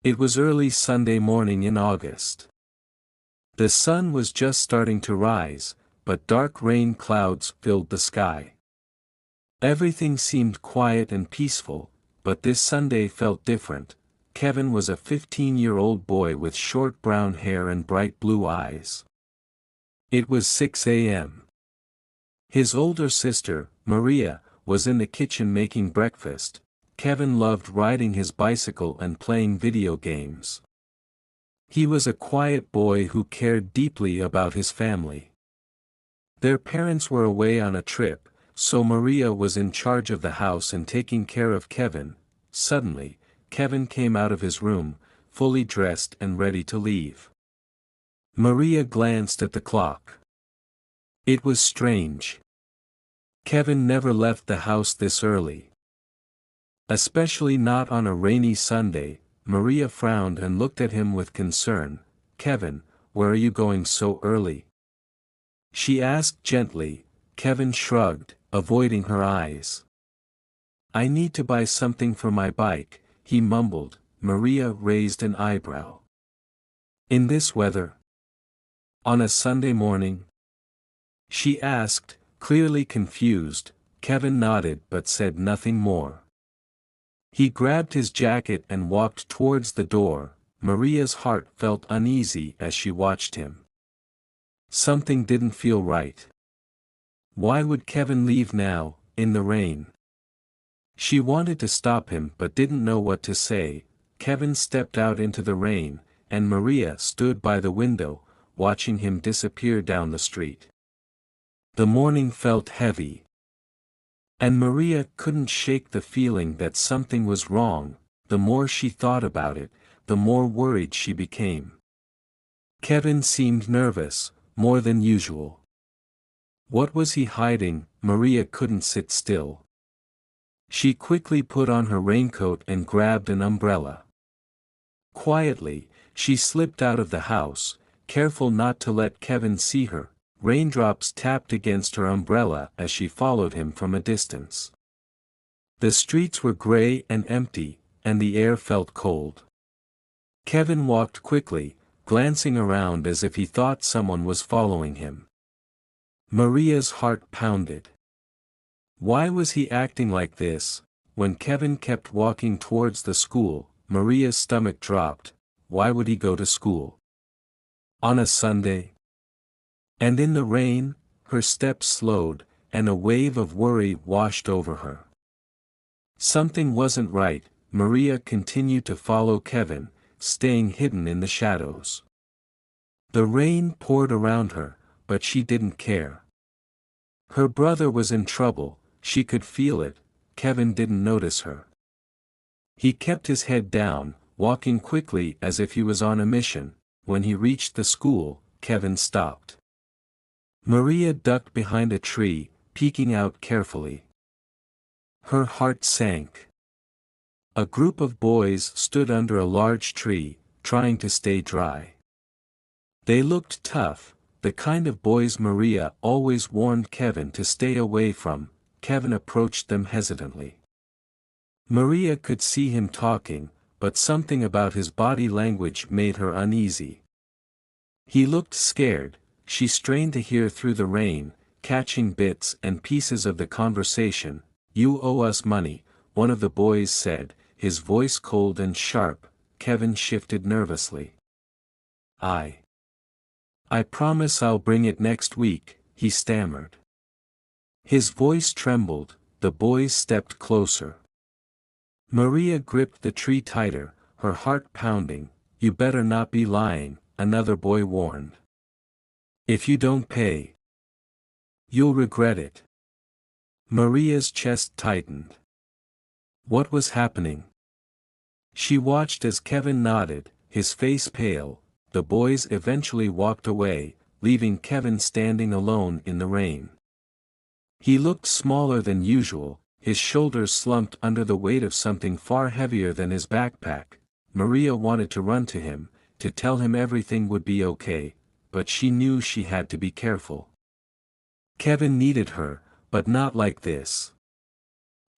It was early Sunday morning in August. The sun was just starting to rise, but dark rain clouds filled the sky. Everything seemed quiet and peaceful, but this Sunday felt different. Kevin was a 15-year-old boy with short brown hair and bright blue eyes. It was 6 a.m. His older sister, Maria, was in the kitchen making breakfast. Kevin loved riding his bicycle and playing video games. He was a quiet boy who cared deeply about his family. Their parents were away on a trip, so Maria was in charge of the house and taking care of Kevin. Suddenly, Kevin came out of his room, fully dressed and ready to leave. Maria glanced at the clock. It was strange. Kevin never left the house this early. Especially not on a rainy Sunday. Maria frowned and looked at him with concern. "Kevin, where are you going so early?" she asked gently. Kevin shrugged, avoiding her eyes. "I need to buy something for my bike," he mumbled. Maria raised an eyebrow. "In this weather? On a Sunday morning?" she asked, clearly confused. Kevin nodded but said nothing more. He grabbed his jacket and walked towards the door. Maria's heart felt uneasy as she watched him. Something didn't feel right. Why would Kevin leave now, in the rain? She wanted to stop him but didn't know what to say. Kevin stepped out into the rain, and Maria stood by the window, watching him disappear down the street. The morning felt heavy. And Maria couldn't shake the feeling that something was wrong. The more she thought about it, the more worried she became. Kevin seemed nervous, more than usual. What was he hiding? Maria couldn't sit still. She quickly put on her raincoat and grabbed an umbrella. Quietly, she slipped out of the house, careful not to let Kevin see her. Raindrops tapped against her umbrella as she followed him from a distance. The streets were gray and empty, and the air felt cold. Kevin walked quickly, glancing around as if he thought someone was following him. Maria's heart pounded. Why was he acting like this? When Kevin kept walking towards the school, Maria's stomach dropped. Why would he go to school? On a Sunday? And in the rain? Her steps slowed, and a wave of worry washed over her. Something wasn't right. Maria continued to follow Kevin, staying hidden in the shadows. The rain poured around her, but she didn't care. Her brother was in trouble, she could feel it. Kevin didn't notice her. He kept his head down, walking quickly as if he was on a mission. When he reached the school, Kevin stopped. Maria ducked behind a tree, peeking out carefully. Her heart sank. A group of boys stood under a large tree, trying to stay dry. They looked tough, the kind of boys Maria always warned Kevin to stay away from. Kevin approached them hesitantly. Maria could see him talking, but something about his body language made her uneasy. He looked scared. She strained to hear through the rain, catching bits and pieces of the conversation. "You owe us money," one of the boys said, his voice cold and sharp. Kevin shifted nervously. I promise I'll bring it next week," he stammered. His voice trembled. The boys stepped closer. Maria gripped the tree tighter, her heart pounding. "You better not be lying," another boy warned. "If you don't pay, you'll regret it." Maria's chest tightened. What was happening? She watched as Kevin nodded, his face pale. The boys eventually walked away, leaving Kevin standing alone in the rain. He looked smaller than usual, his shoulders slumped under the weight of something far heavier than his backpack. Maria wanted to run to him, to tell him everything would be okay, but she knew she had to be careful. Kevin needed her, but not like this.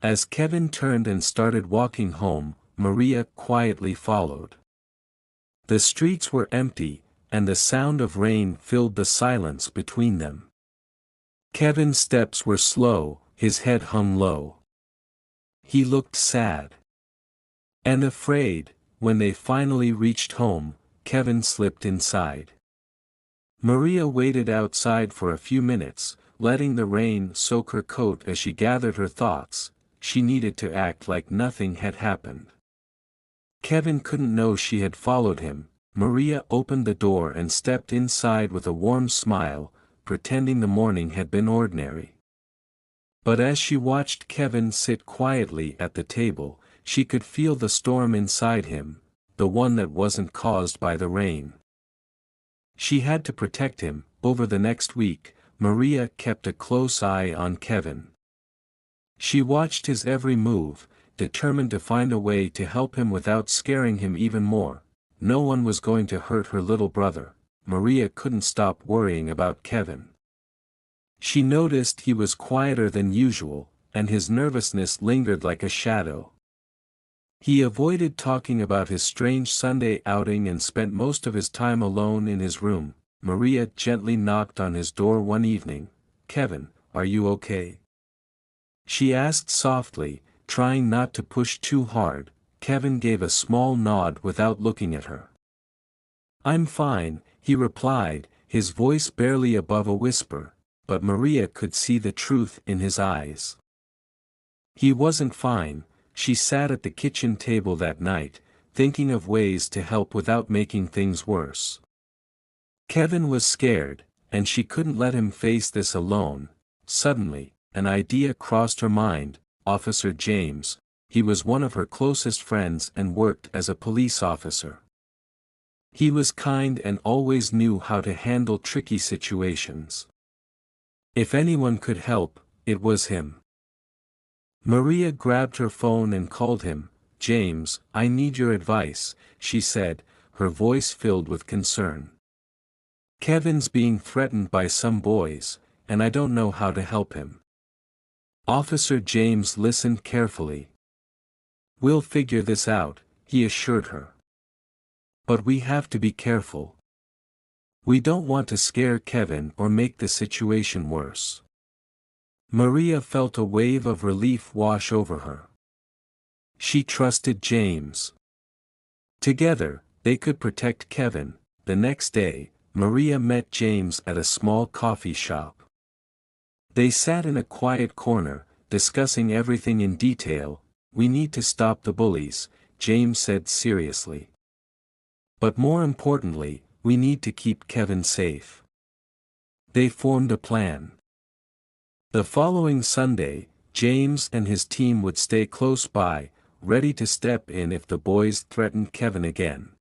As Kevin turned and started walking home, Maria quietly followed. The streets were empty, and the sound of rain filled the silence between them. Kevin's steps were slow, his head hung low. He looked sad and afraid. When they finally reached home, Kevin slipped inside. Maria waited outside for a few minutes, letting the rain soak her coat as she gathered her thoughts. She needed to act like nothing had happened. Kevin couldn't know she had followed him. Maria opened the door and stepped inside with a warm smile, pretending the morning had been ordinary. But as she watched Kevin sit quietly at the table, she could feel the storm inside him, the one that wasn't caused by the rain. She had to protect him. Over the next week, Maria kept a close eye on Kevin. She watched his every move, determined to find a way to help him without scaring him even more. No one was going to hurt her little brother. Maria couldn't stop worrying about Kevin. She noticed he was quieter than usual, and his nervousness lingered like a shadow. He avoided talking about his strange Sunday outing and spent most of his time alone in his room. Maria gently knocked on his door one evening. "Kevin, are you okay?" she asked softly, trying not to push too hard. Kevin gave a small nod without looking at her. "I'm fine," he replied, his voice barely above a whisper, but Maria could see the truth in his eyes. He wasn't fine. She sat at the kitchen table that night, thinking of ways to help without making things worse. Kevin was scared, and she couldn't let him face this alone. Suddenly, an idea crossed her mind. Officer James. He was one of her closest friends and worked as a police officer. He was kind and always knew how to handle tricky situations. If anyone could help, it was him. Maria grabbed her phone and called him. "James, I need your advice," she said, her voice filled with concern. "Kevin's being threatened by some boys, and I don't know how to help him." Officer James listened carefully. "We'll figure this out," he assured her. "But we have to be careful. We don't want to scare Kevin or make the situation worse." Maria felt a wave of relief wash over her. She trusted James. Together, they could protect Kevin. The next day, Maria met James at a small coffee shop. They sat in a quiet corner, discussing everything in detail. "We need to stop the bullies," James said seriously. "But more importantly, we need to keep Kevin safe." They formed a plan. The following Sunday, James and his team would stay close by, ready to step in if the boys threatened Kevin again.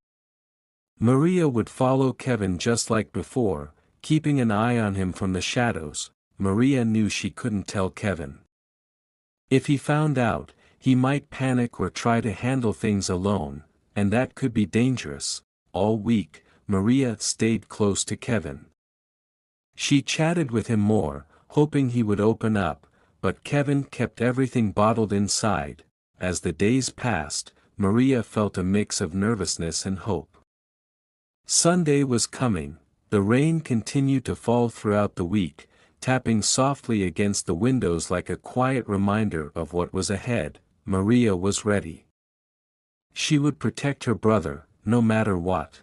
Maria would follow Kevin just like before, keeping an eye on him from the shadows. Maria knew she couldn't tell Kevin. If he found out, he might panic or try to handle things alone, and that could be dangerous. All week, Maria stayed close to Kevin. She chatted with him more, hoping he would open up, but Kevin kept everything bottled inside. As the days passed, Maria felt a mix of nervousness and hope. Sunday was coming. The rain continued to fall throughout the week, tapping softly against the windows like a quiet reminder of what was ahead. Maria was ready. She would protect her brother, no matter what.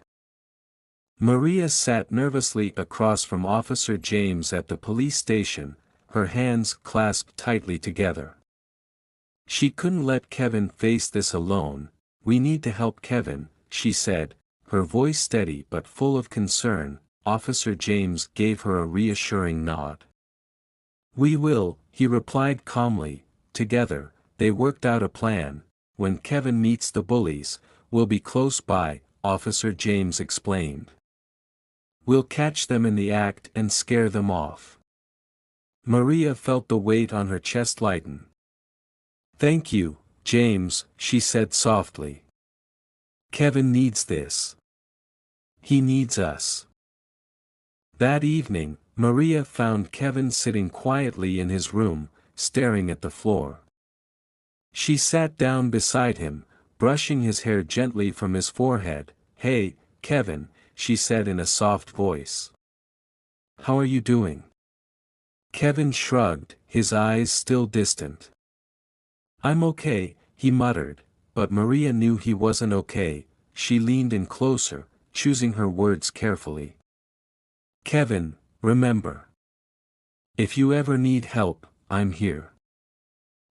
Maria sat nervously across from Officer James at the police station, her hands clasped tightly together. She couldn't let Kevin face this alone. "We need to help Kevin," she said, her voice steady but full of concern. Officer James gave her a reassuring nod. "We will," he replied calmly. Together, they worked out a plan. "When Kevin meets the bullies, we'll be close by," Officer James explained. "We'll catch them in the act and scare them off." Maria felt the weight on her chest lighten. "Thank you, James," she said softly. "Kevin needs this. He needs us." That evening, Maria found Kevin sitting quietly in his room, staring at the floor. She sat down beside him, brushing his hair gently from his forehead. "Hey, Kevin, she said in a soft voice. How are you doing? Kevin shrugged, his eyes still distant. I'm okay, he muttered, but Maria knew he wasn't okay. She leaned in closer, choosing her words carefully. Kevin, remember. If you ever need help, I'm here.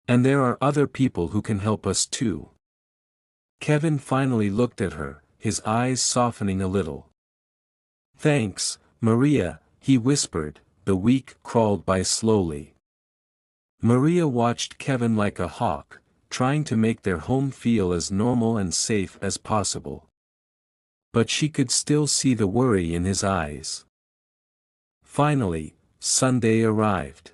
And there are other people who can help us too. Kevin finally looked at her, his eyes softening a little. Thanks, Maria, he whispered. The week crawled by slowly. Maria watched Kevin like a hawk, trying to make their home feel as normal and safe as possible. But she could still see the worry in his eyes. Finally, Sunday arrived.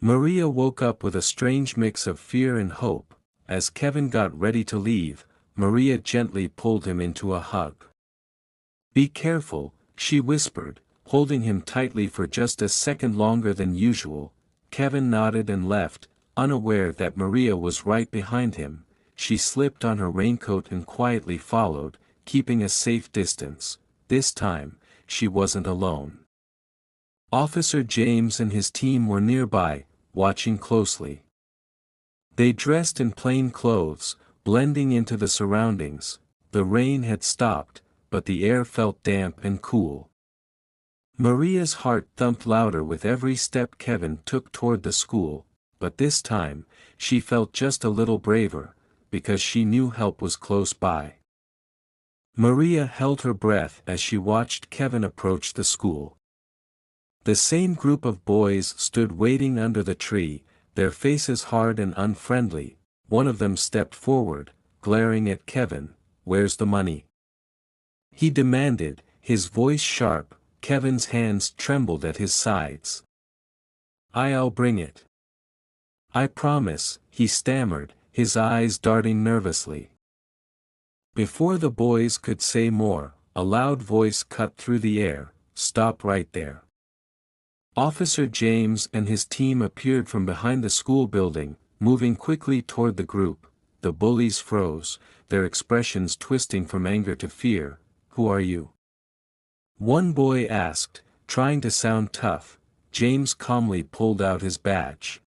Maria woke up with a strange mix of fear and hope. As Kevin got ready to leave, Maria gently pulled him into a hug. Be careful, she whispered, holding him tightly for just a second longer than usual. Kevin nodded and left, unaware that Maria was right behind him. She slipped on her raincoat and quietly followed, keeping a safe distance. This time, she wasn't alone. Officer James and his team were nearby, watching closely. They dressed in plain clothes, blending into the surroundings. The rain had stopped, but the air felt damp and cool. Maria's heart thumped louder with every step Kevin took toward the school, but this time, she felt just a little braver, because she knew help was close by. Maria held her breath as she watched Kevin approach the school. The same group of boys stood waiting under the tree, their faces hard and unfriendly. One of them stepped forward, glaring at Kevin. Where's the money? He demanded, his voice sharp. Kevin's hands trembled at his sides. I'll bring it. I promise, he stammered, his eyes darting nervously. Before the boys could say more, a loud voice cut through the air. Stop right there. Officer James and his team appeared from behind the school building, moving quickly toward the group. The bullies froze, their expressions twisting from anger to fear. Who are you? One boy asked, trying to sound tough. James calmly pulled out his badge.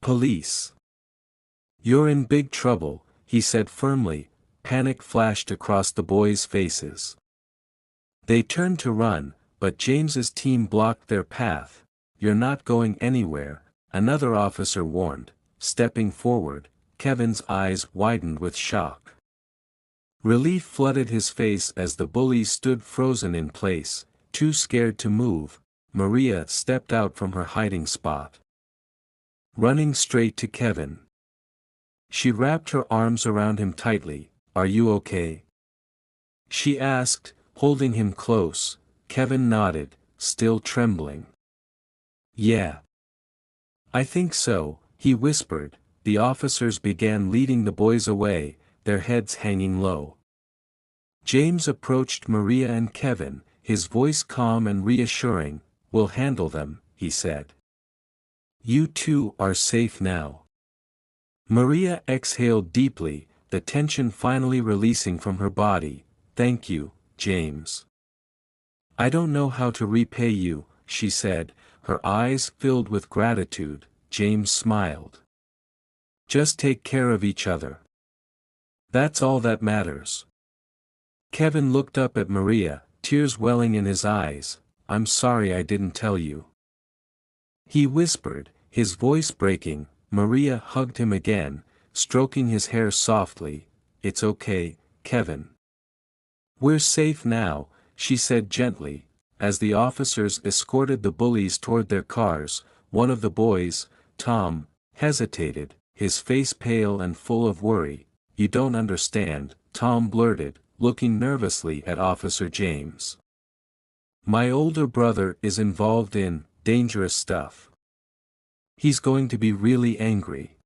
Police. You're in big trouble, he said firmly. Panic flashed across the boys' faces. They turned to run, but James's team blocked their path. You're not going anywhere, another officer warned. Stepping forward, Kevin's eyes widened with shock. Relief flooded his face as the bullies stood frozen in place, too scared to move. Maria stepped out from her hiding spot. Running straight to Kevin. She wrapped her arms around him tightly. Are you okay? She asked, holding him close. Kevin nodded, still trembling. Yeah. I think so, he whispered. The officers began leading the boys away, their heads hanging low. James approached Maria and Kevin, his voice calm and reassuring. We'll handle them, he said. You two are safe now. Maria exhaled deeply, the tension finally releasing from her body. Thank you, James. I don't know how to repay you, she said, her eyes filled with gratitude. James smiled. Just take care of each other. That's all that matters. Kevin looked up at Maria, tears welling in his eyes. I'm sorry I didn't tell you. He whispered, his voice breaking. Maria hugged him again, stroking his hair softly. It's okay, Kevin. We're safe now, she said gently. As the officers escorted the bullies toward their cars, one of the boys, Tom, hesitated, his face pale and full of worry. You don't understand, Tom blurted, looking nervously at Officer James. My older brother is involved in dangerous stuff. He's going to be really angry.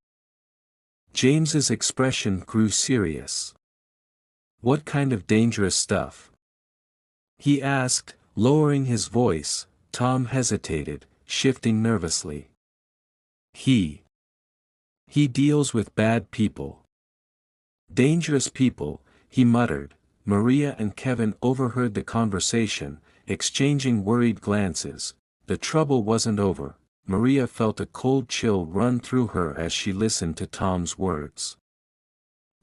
James's expression grew serious. What kind of dangerous stuff? He asked, lowering his voice. Tom hesitated, shifting nervously. He deals with bad people. Dangerous people, he muttered. Maria and Kevin overheard the conversation, exchanging worried glances. The trouble wasn't over. Maria felt a cold chill run through her as she listened to Tom's words.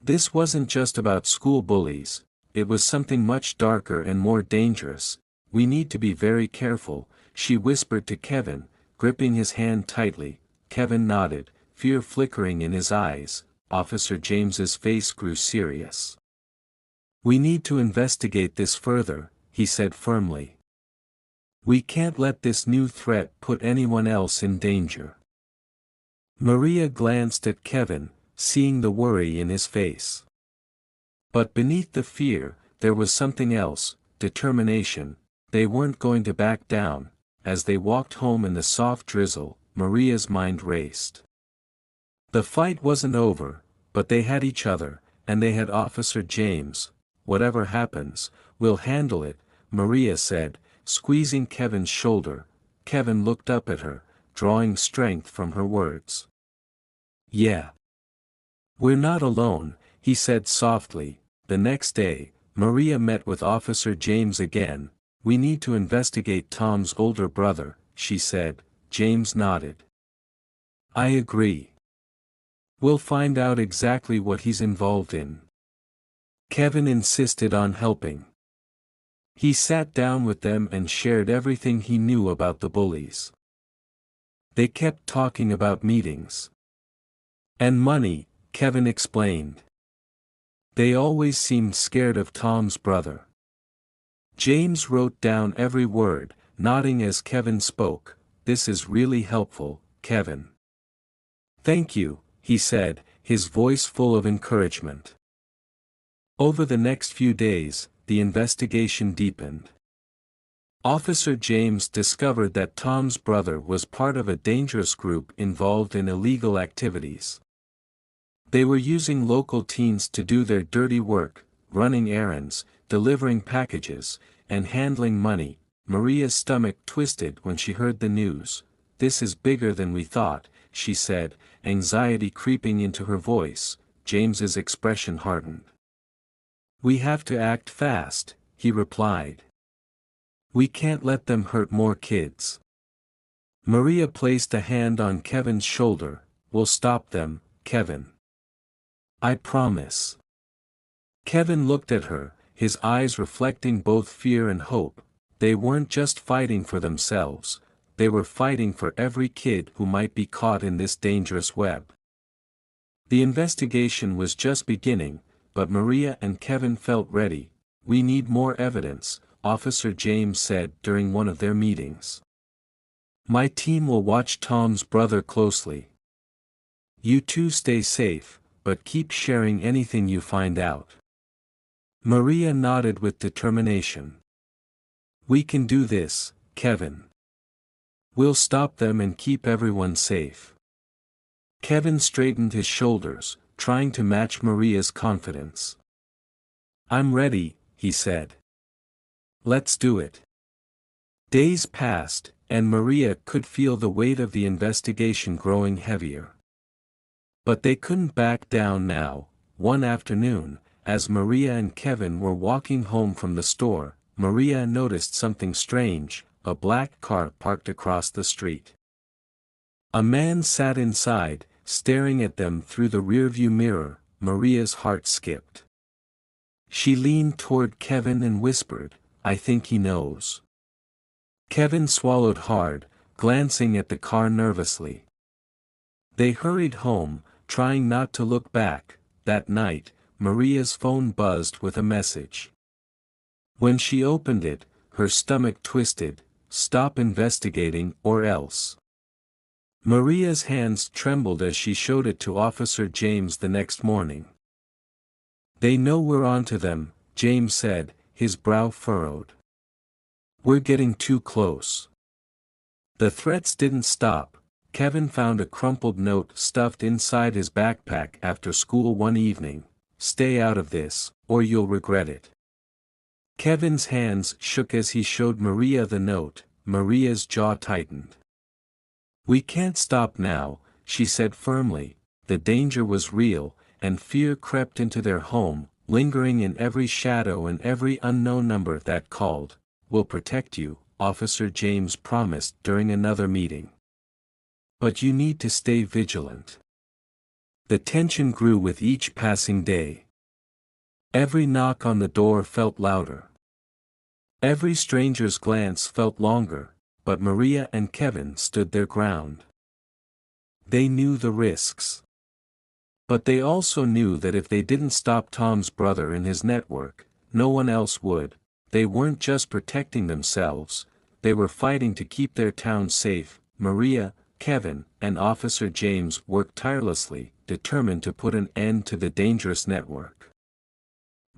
This wasn't just about school bullies, it was something much darker and more dangerous. We need to be very careful, she whispered to Kevin, gripping his hand tightly. Kevin nodded, fear flickering in his eyes. Officer James's face grew serious. We need to investigate this further, he said firmly. We can't let this new threat put anyone else in danger. Maria glanced at Kevin, seeing the worry in his face. But beneath the fear, there was something else, determination. They weren't going to back down. As they walked home in the soft drizzle, Maria's mind raced. The fight wasn't over, but they had each other, and they had Officer James. Whatever happens, we'll handle it, Maria said, squeezing Kevin's shoulder. Kevin looked up at her, drawing strength from her words. Yeah. We're not alone, he said softly. The next day, Maria met with Officer James again. We need to investigate Tom's older brother, she said. James nodded. I agree. We'll find out exactly what he's involved in. Kevin insisted on helping. He sat down with them and shared everything he knew about the bullies. They kept talking about meetings. And money, Kevin explained. They always seemed scared of Tom's brother. James wrote down every word, nodding as Kevin spoke. This is really helpful, Kevin. Thank you, he said, his voice full of encouragement. Over the next few days, the investigation deepened. Officer James discovered that Tom's brother was part of a dangerous group involved in illegal activities. They were using local teens to do their dirty work, running errands, delivering packages, and handling money. Maria's stomach twisted when she heard the news. This is bigger than we thought, she said, anxiety creeping into her voice. James's expression hardened. We have to act fast, he replied. We can't let them hurt more kids. Maria placed a hand on Kevin's shoulder. We'll stop them, Kevin. I promise. Kevin looked at her, his eyes reflecting both fear and hope. They weren't just fighting for themselves, they were fighting for every kid who might be caught in this dangerous web. The investigation was just beginning, but Maria and Kevin felt ready. We need more evidence, Officer James said during one of their meetings. My team will watch Tom's brother closely. You two stay safe, but keep sharing anything you find out. Maria nodded with determination. We can do this, Kevin. We'll stop them and keep everyone safe. Kevin straightened his shoulders, trying to match Maria's confidence. I'm ready, he said. Let's do it. Days passed, and Maria could feel the weight of the investigation growing heavier. But they couldn't back down now. One afternoon, as Maria and Kevin were walking home from the store, Maria noticed something strange. A black car parked across the street. A man sat inside, staring at them through the rearview mirror. Maria's heart skipped. She leaned toward Kevin and whispered, I think he knows. Kevin swallowed hard, glancing at the car nervously. They hurried home, trying not to look back. That night, Maria's phone buzzed with a message. When she opened it, her stomach twisted. Stop investigating or else. Maria's hands trembled as she showed it to Officer James the next morning. They know we're onto them, James said, his brow furrowed. We're getting too close. The threats didn't stop. Kevin found a crumpled note stuffed inside his backpack after school one evening. Stay out of this, or you'll regret it. Kevin's hands shook as he showed Maria the note. Maria's jaw tightened. We can't stop now, she said firmly. The danger was real, and fear crept into their home. lingering in every shadow and every unknown number that called. We'll protect you, Officer James promised during another meeting. But you need to stay vigilant. The tension grew with each passing day. Every knock on the door felt louder. Every stranger's glance felt longer, but Maria and Kevin stood their ground. They knew the risks. But they also knew that if they didn't stop Tom's brother and his network, no one else would. They weren't just protecting themselves, they were fighting to keep their town safe. Maria, Kevin, and Officer James worked tirelessly, determined to put an end to the dangerous network.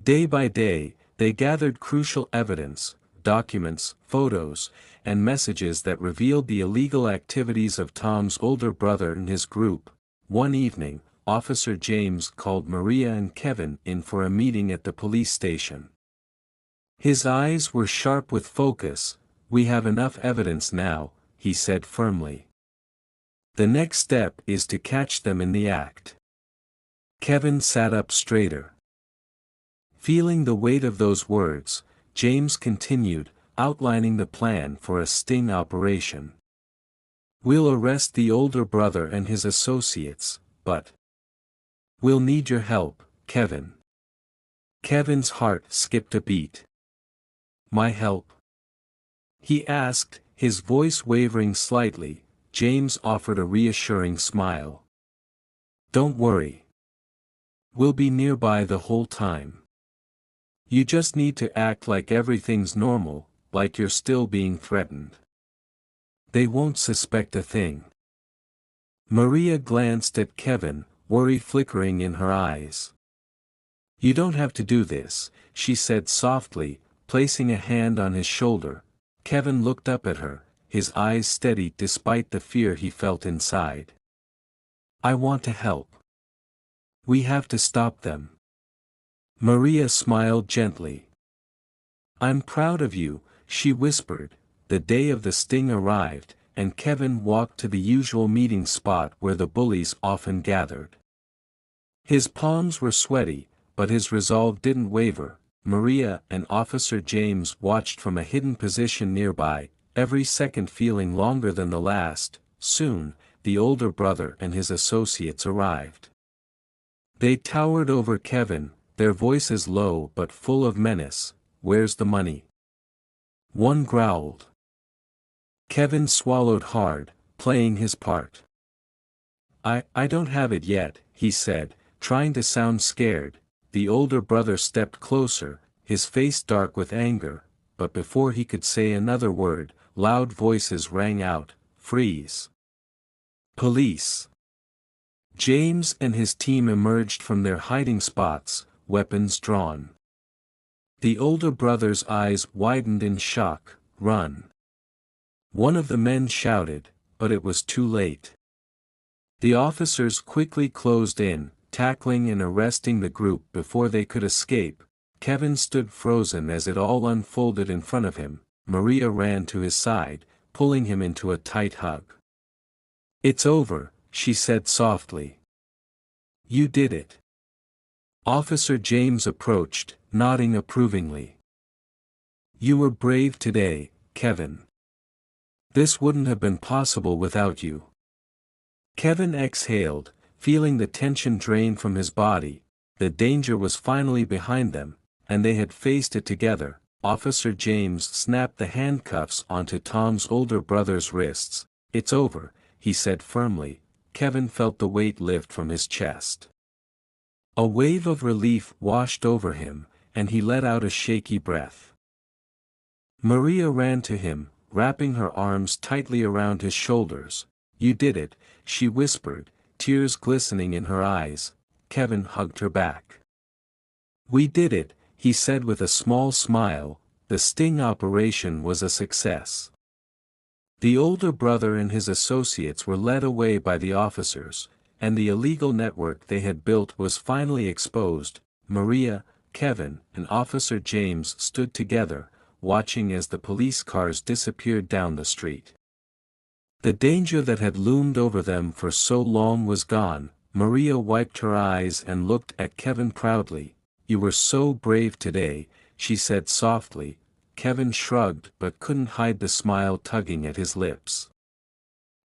Day by day, they gathered crucial evidence, documents, photos, and messages that revealed the illegal activities of Tom's older brother and his group. One evening, Officer James called Maria and Kevin in for a meeting at the police station. His eyes were sharp with focus. "We have enough evidence now," he said firmly. "The next step is to catch them in the act." Kevin sat up straighter. Feeling the weight of those words, James continued, outlining the plan for a sting operation. "We'll arrest the older brother and his associates, but we'll need your help, Kevin." Kevin's heart skipped a beat. "My help?" he asked, his voice wavering slightly. James offered a reassuring smile. "Don't worry. We'll be nearby the whole time. You just need to act like everything's normal, like you're still being threatened. They won't suspect a thing." Maria glanced at Kevin, worry flickering in her eyes. "You don't have to do this," she said softly, placing a hand on his shoulder. Kevin looked up at her, his eyes steady despite the fear he felt inside. "I want to help. We have to stop them." Maria smiled gently. "I'm proud of you," she whispered. The day of the sting arrived, and Kevin walked to the usual meeting spot where the bullies often gathered. His palms were sweaty, but his resolve didn't waver. Maria and Officer James watched from a hidden position nearby, every second feeling longer than the last. Soon, the older brother and his associates arrived. They towered over Kevin, their voices low but full of menace. "Where's the money?" one growled. Kevin swallowed hard, playing his part. I don't have it yet," he said, trying to sound scared. The older brother stepped closer, his face dark with anger, but before he could say another word, loud voices rang out, "Freeze! Police!" James and his team emerged from their hiding spots, weapons drawn. The older brother's eyes widened in shock. "Run!" one of the men shouted, but it was too late. The officers quickly closed in, tackling and arresting the group before they could escape. Kevin stood frozen as it all unfolded in front of him. Maria ran to his side, pulling him into a tight hug. "It's over," she said softly. "You did it." Officer James approached, nodding approvingly. "You were brave today, Kevin. This wouldn't have been possible without you." Kevin exhaled, feeling the tension drain from his body. The danger was finally behind them, and they had faced it together. Officer James snapped the handcuffs onto Tom's older brother's wrists. "It's over," he said firmly. Kevin felt the weight lift from his chest. A wave of relief washed over him, and he let out a shaky breath. Maria ran to him, wrapping her arms tightly around his shoulders. "You did it," she whispered, tears glistening in her eyes. Kevin hugged her back. "We did it," he said with a small smile. The sting operation was a success. The older brother and his associates were led away by the officers, and the illegal network they had built was finally exposed. Maria, Kevin, and Officer James stood together, watching as the police cars disappeared down the street. The danger that had loomed over them for so long was gone. Maria wiped her eyes and looked at Kevin proudly. You were so brave today, she said softly. Kevin shrugged but couldn't hide the smile tugging at his lips.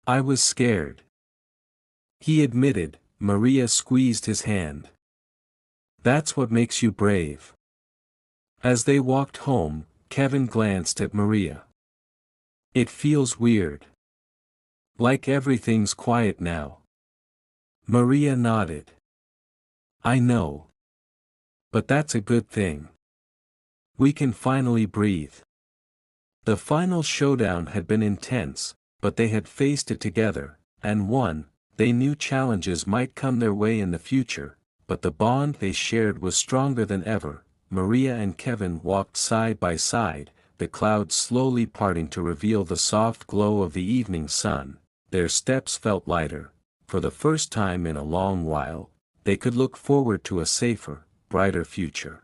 I was scared, he admitted. Maria squeezed his hand. That's what makes you brave. As they walked home, Kevin glanced at Maria. It feels weird. Like everything's quiet now. Maria nodded. I know. But that's a good thing. We can finally breathe. The final showdown had been intense, but they had faced it together, and won. They knew challenges might come their way in the future, but the bond they shared was stronger than ever. Maria and Kevin walked side by side, the clouds slowly parting to reveal the soft glow of the evening sun. Their steps felt lighter. For the first time in a long while, they could look forward to a safer, brighter future.